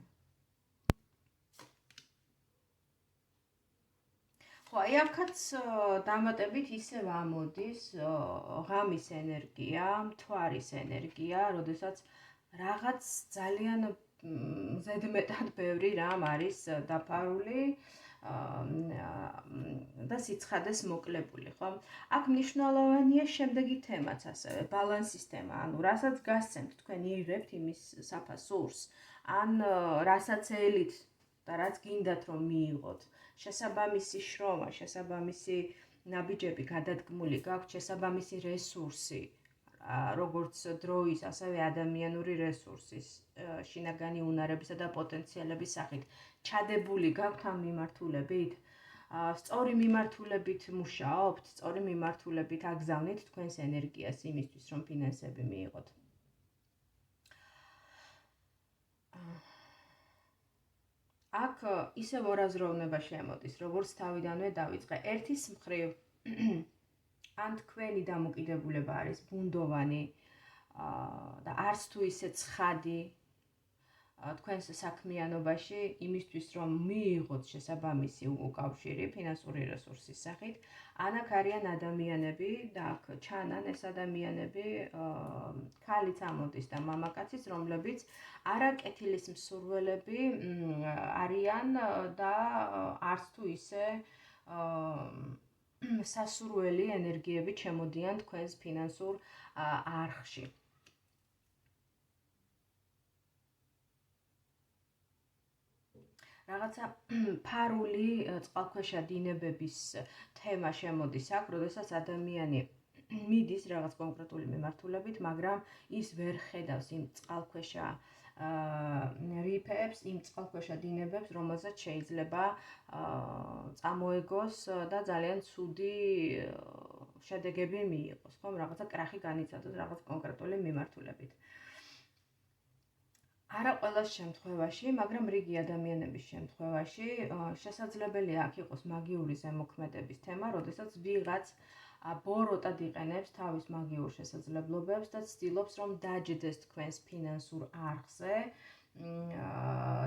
ხო, აი აქაც დამატებით ისევ ამოდის ღამის ენერგია, მთვარის ენერგია, როდესაც რაღაც ძალიან ზედმეტად ბევრი რამ არის დაფარული და სიცხადეს მოკლებული, ხო? აქ მნიშვნელოვანია შემდეგი თემაც ასევე, ბალანსის თემა, ანუ რასაც გასცემთ თქვენ იღებთ იმის საფასურს, ან რასაც ელით და რაც გინდათ რომ მიიღოთ, შესაბამისი შრომა, შესაბამისი ნაბიჯები გადადგმული გაქვთ, შესაბამისი რესურსი, როგორც დროის, ასევე ადამიანური რესურსის, შინაგანი უნარებისა და პოტენციალების სახით ჩადებული გაქვთ ამ მიმართულებით? სწორი მიმართულებით მუშაობთ, სწორი მიმართულებით აგზავნით თქვენს ენერგიას იმისთვის, რომ ფინანსები მიიღოთ. აქ ისევ ორაზროვნება შემოდის, როგორც თავიდანვე დავიწყე. ერთის მხრივ ან თქვენი დამოკიდებულება არის ბუნდოვანი და არც თუ ისე ცხადი თქვენს საქმიანობაში იმისთვის, რომ მიიღოთ შესაბამისი უკავშირი ფინანსური რესურსის სახით, ან აქ არიან ადამიანები და აქ ჩანან ეს ადამიანები, ქალიც ამოდის და მამაკაციც, რომლებიც არა კეთილის მსურველები არიან და არც თუ ისე სასურველი ენერგიები ჩემოდიან თქვენს ფინანსურ არხში. რაღაცა ფარული წყალქვეშა დინებების თემა შემოდის აქ, როდესაც ადამიანი მიდის რაღაც კონკრეტული მიმართულებით, მაგრამ ის ვერ ხედავს იმ წყალქვეშა რიფებს, იმ წყალქვეშა დინებებს, რომელზეც შეიძლება წამოეგოს და ძალიან ცუდი შედეგები მიიღოს, ხომ? რაღაცა კრახი განიცადოს რაღაც კონკრეტული მიმართულებით. არა ყველას შემთხვევაში, მაგრამ რიგი ადამიანების შემთხვევაში შესაძლებელია აქ იყოს მაგიური ზემოქმედების თემა, როდესაც ვიღაც ბოროტად იყენებს თავის მაგიურ შესაძლებლობებს და ცდილობს, რომ დაჯდეს თქვენს ფინანსურ არხზე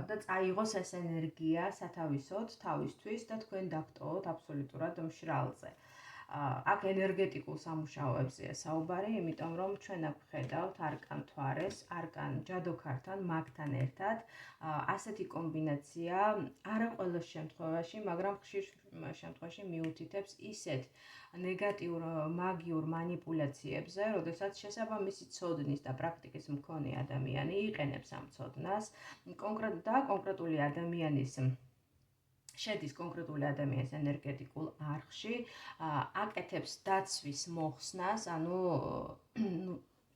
და წაიღოს ეს ენერგია სათავისოდ თავისთვის და თქვენ დაგტოვოთ აბსოლუტურად მშრალზე. აქ ენერგეტიკულ სამუშაოებზეა საუბარი, იმიტომ რომ ჩვენ აქ ვხედავთ არკან მთვარეს, არკან ჯადოქართან, მაგთან ერთად. ასეთი კომბინაცია არა ყველას შემთხვევაში, მაგრამ ხშირ შემთხვევაში მიუთითებს ისეთ ნეგატიურ მაგიურ მანიპულაციებზე, როდესაც შესაბამისი ცოდნის და პრაქტიკის მქონე ადამიანი იყენებს ამ ცოდნას კონკრეტული ადამიანის შედის კონკრეტული ადამიანის ენერგეტიკულ არხში, აკეთებს დაცვის მოხსნას, ანუ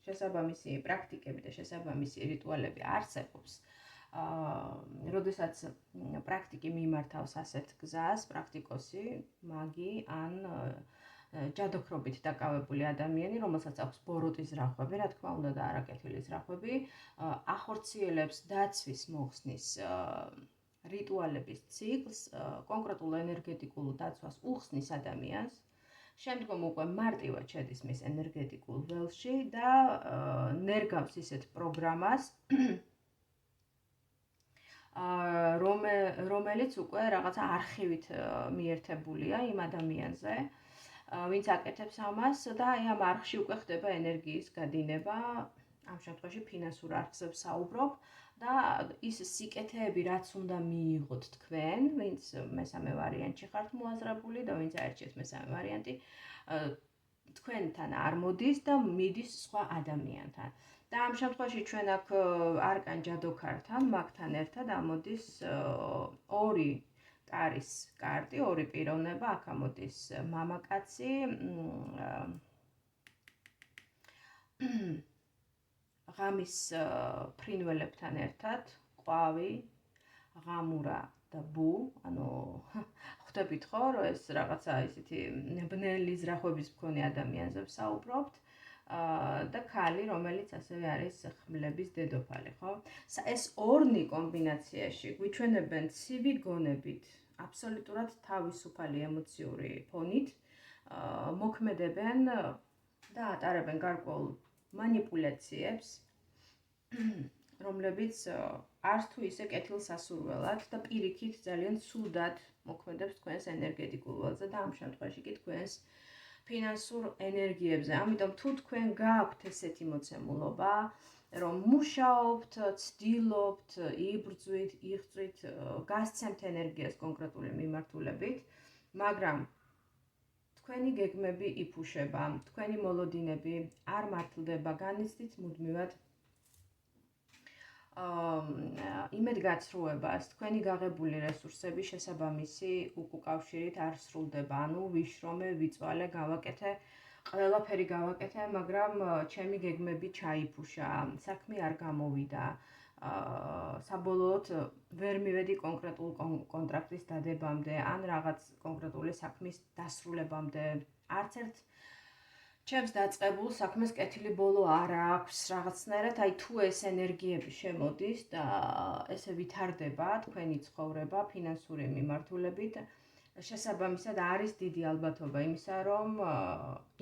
შესაბამისი პრაქტიკები და შესაბამისი რიტუალები არსებობს. როდესაც პრაქტიკი მიმართავს ასეთ გზას, პრაქტიკოსი, მაგი ან ჯადოქრობით დაკავებული ადამიანი, რომელსაც აქვს ბოროტის ზრახვები, რა თქმა უნდა და არაკეთილი ზრახვები, ახორციელებს დაცვის მოხსნის რიტუალების ციკლს, კონკრეტულ ენერგეტიკულ დაცვას უხსნის ადამიანს, შემდგომ უკვე მარტივად შედის მის ენერგეტიკულ ველში და ნერგავს ისეთ პროგრამას, რომელიც უკვე რაღაცა არხივით მიერთებულია იმ ადამიანზე, ვინც აკეთებს ამას და ამ არხში უკვე ხდება ენერგიის გადინება, ამ შემთხვევაში ფინანსურ არხებს საუბრობ და ის სიკეთეები, რაც უნდა მიიღოთ თქვენ, ვინც მესამე ვარიანტში ხართ მოაზრებული და ვინც აერჩიეთ მესამე ვარიანტი, თქვენთან არ მოდის და მიდის სხვა ადამიანთან. და ამ შემთხვევაში ჩვენ აქ არკან ჯადოქართან, მაგთან ერთად ამოდის ორი ტარის კარტი, ორი პიროვნება, აქ ამოდის მამაკაცი, ღამის ფრინველებთან ერთად, ყვავი, ღამურა და ბუ, ანუ ხვდებით ხო, რომ ეს რაღაცა ისეთი ბნელი ზრახვების მქონე ადამიანზე ვსაუბრობთ. და ქალი, რომელიც ასევე არის ხმლების დედოფალი, ხო? ეს ორნი კომბინაციაში გვიჩვენებენ ცივი გონებით, აბსოლუტურად თავისუფალი ემოციური ფონით, მოქმედებენ და ატარებენ გარკვეულ манипуляციებს, რომლებიც არც თუ ისე კეთილსასურველად და პირიქით ძალიან ცუდად მოქმედებს თქვენს ენერგეტიკულ ველზე და ამ შემთხვევაში კი თქვენს ფინანსურ ენერგიებზე. ამიტომ თუ თქვენ გააქვთ ესეთი მოცემულობა, რომ მუშაობთ, ცდილობთ, იბრძვით, იღწვით, გასცემთ ენერგიას კონკრეტული მიმართულებით, მაგრამ თქვენი გეგმები იფუშება, თქვენი მოლოდინები არ მართლდება, განიცდით მუდმივად იმედგაცრუებას, თქვენი გაღებული რესურსები შესაბამისი უკავშირით არ სრულდება, ანუ ვიშრომე, ვიწვალე, გავაკეთე, ყველაფერი გავაკეთე, მაგრამ ჩემი გეგმები ჩაიფუშა, საქმე არ გამოვიდა, საბოლოოდ ვერ მივედი კონკრეტულ კონტრაქტის დადებამდე, ან რაღაც კონკრეტული საქმის დასრულებამდე, არც ერთ ჩემს დაწყებულ საქმეს კეთილი ბოლო არ აქვს, რაღაცნაირად, აი თუ ეს ენერგიები შემოდის და ესე ვითარდება თქვენი ცხოვრება ფინანსური მიმართულებით, შესაბამისად არის დიდი ალბათობა იმისა, რომ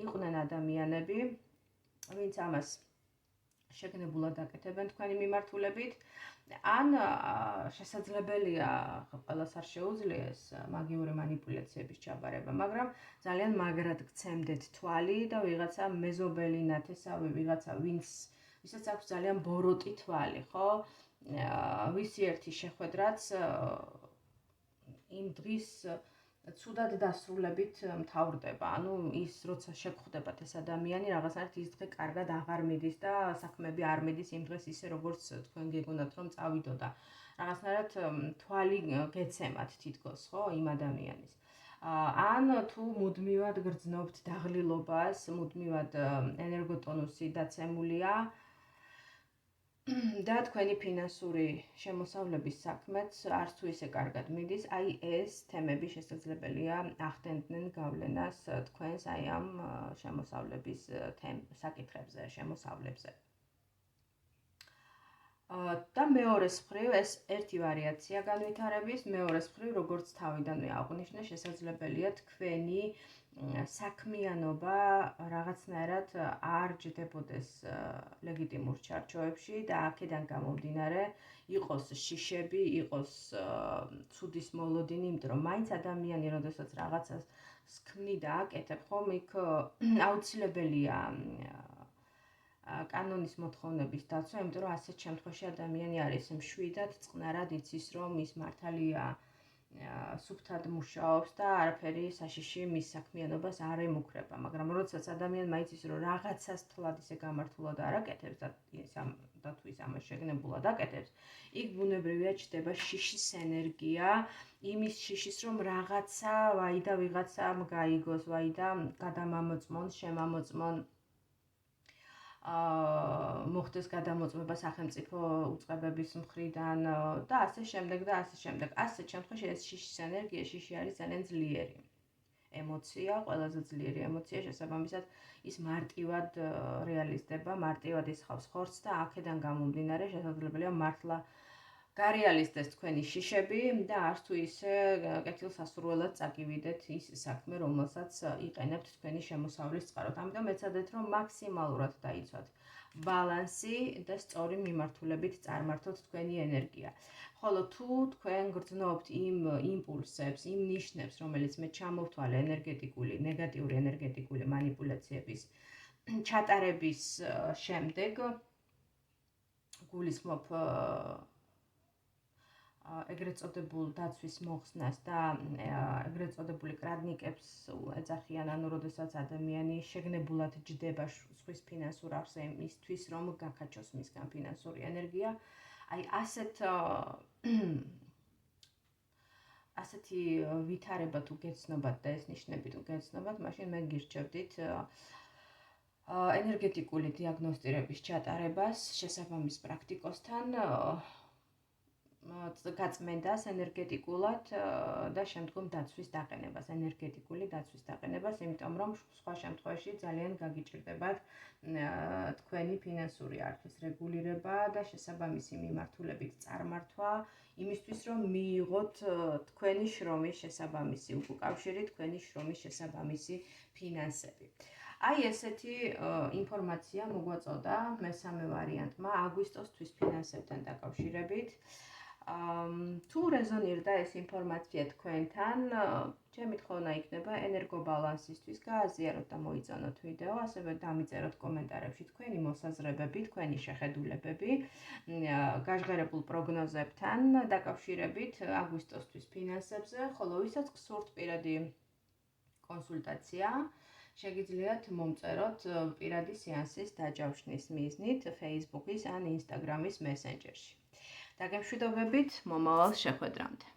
იყვნენ ადამიანები, ვინც ამას შეგნებულად აკეთებენ თქვენი მიმართულებით, ან შესაძლებელია, ყველას არ შეუძლია ეს მაგიური манипуляციების ჩაბარება, მაგრამ ძალიან მაგრად გცემდეთ თვალი და ვიღაცა მეზობელი ნათესავი, ვიღაცა ვისაც აქვს ძალიან ბოროტი თვალი, ხო? ვისი ერთი შეხვედრაც იმ დღის ცუდად დასრულებით მთავრდება. ანუ ის როცა შეგხვდებათ ეს ადამიანი, რაღაცნაირად ის დღე კარგად აღარ მიდის და საქმეები არ მიდის იმ დღეს ისე როგორც თქვენ გეგონათ რომ წავიდო და რაღაცნაირად თვალი გეცემათ თითქოს, ხო, იმ ადამიანის. ან თუ მუდმივად გრძნობთ დაღლილობას, მუდმივად ენერგოტონუსი დაცემულია და თქვენი ფინანსური შემოსავლების საქმეც არც თუ ისე კარგად მიდის, აი ეს თემები შესაძლებელია ახდენდნენ გავლენას თქვენს აი ამ შემოსავლების საკითხებზე, შემოსავლებზე. და მეორეს მხრივ ეს ერთი ვარიაცია განვითარების, მეორეს მხრივ როგორც თავიდანვე აღვნიშნე, შესაძლებელია თქვენი საქმიანობა რაღაცნაირად არ ჯდებოდეს ლეგიტიმურ ჩარჩოებში და აქედან გამომდინარე იყოს შიშები, იყოს ცუდის მოლოდინი, იმიტომ რომ მაინც ადამიანი, როდესაც რაღაცას ქმნიდა აკეთებ, ხომ იქ აუცილებელია კანონის მოთხოვნების დაცვა, იმიტომ რომ ასეთ შემთხვევაში ადამიანი არის მშვიდად, წყნარად იცის, რომ ის მართალია სუფთად მუშაობს და არაფერი საშიში მის საქმიანობას არ ემუქრება, მაგრამ როდესაც ადამიანმა იცის, რომ რაღაცას თლად ისე გამართულად არ აკეთებს და თუ ის ამას შეგნებულად აკეთებს, იქ ბუნებრივია ჩდება შიშის ენერგია, იმის შიშის, რომ რაღაცა ვაი და ვიღაცამ გაიგოს, ვაი და გადამამოწმონ, შემამოწმონ მოხდეს გადამოწმება სახელმწიფო უწყებების მხრიდან და ასე შემდეგ და ასე შემდეგ. ასეთ შემთხვევაში ეს შიშის ენერგია, შიში არის ძალიან ძლიერი ემოცია, ყველაზე ძლიერი ემოცია, შესაბამისად ის მარტივად რეალიზდება, მარტივად ისხავს ხორცს და აქედან გამომდინარე შესაძლებელია მართლა გარეალიზდეს თქვენი შიშები და არც თუ ისე კეთილსასურველად წაგივიდეთ ის საქმე, რომელსაც იყენებთ თქვენი შემოსავლის წყაროთ. ამიტომ ეცადეთ, რომ მაქსიმალურად დაიცვათ ბალანსი და სწორი მიმართულებით წარმართოთ თქვენი ენერგია. ხოლო თუ თქვენ გრძნობთ იმ იმპულსებს, იმ ნიშნებს, რომელიც მე ჩამოვთვალე ენერგეტიკული, ნეგატიური ენერგეტიკული манипуляციების ჩატარების შემდეგ, გულისხმობ ეგრეთ წოდებულ დაცვის მოხსნას და ეგრეთ წოდებული კრადნიკებს ეძახიან, ანუ როდესაც ადამიანი შეგნებულად ჯდება სხვის ფინანსურ არსზე იმისთვის, რომ გაქაჩოს მისგან ფინანსური ენერგია. აი ასეთი ვითარება თუ გეცნობათ და ეს ნიშნები თუ გეცნობათ, მაშინ მე გირჩევდით ენერგეტიკული დიაგნოსტირების ჩატარებას შესაბამის პრაქტიკოსთან, გაწმენდას ენერგეტიკულად და შემდგომ დაცვის დაყენებას, ენერგეტიკული დაცვის დაყენებას, იმიტომ რომ სხვა შემთხვევაში ძალიან გაგიჭირდებათ თქვენი ფინანსური არხის რეგულირება და შესაბამისი მიმართულებით წარმართვა, იმისთვის რომ მიიღოთ თქვენი შრომის შესაბამისი უკავშირი, თქვენი შრომის შესაბამისი ფინანსები. აი ესეთი ინფორმაცია მოგვაწოდა მესამე ვარიანტმა აგვისტოს თვის ფინანსებთან დაკავშირებით. თუ რეზონირდა ეს ინფორმაცია თქვენთან, ჩემი თხოვნა იქნება ენერგობალანსისთვის გააზიაროთ და მოიწონოთ ვიდეო, ასევე დამიწეროთ კომენტარებში თქვენი მოსაზრებები, თქვენი შეხედულებები გაჟღერებულ პროგნოზებთან დაკავშირებით აგვისტოსთვის ფინანსებზე, ხოლო ვისაც გსურთ პირადი კონსულტაცია, შეგიძლიათ მომწეროთ პირადი სეანსის დაჯავშნის მიზნით Facebook-ის ან Instagram-ის მესენჯერში. დაგემშვიდობებით მომავალ შეხვედრამდე.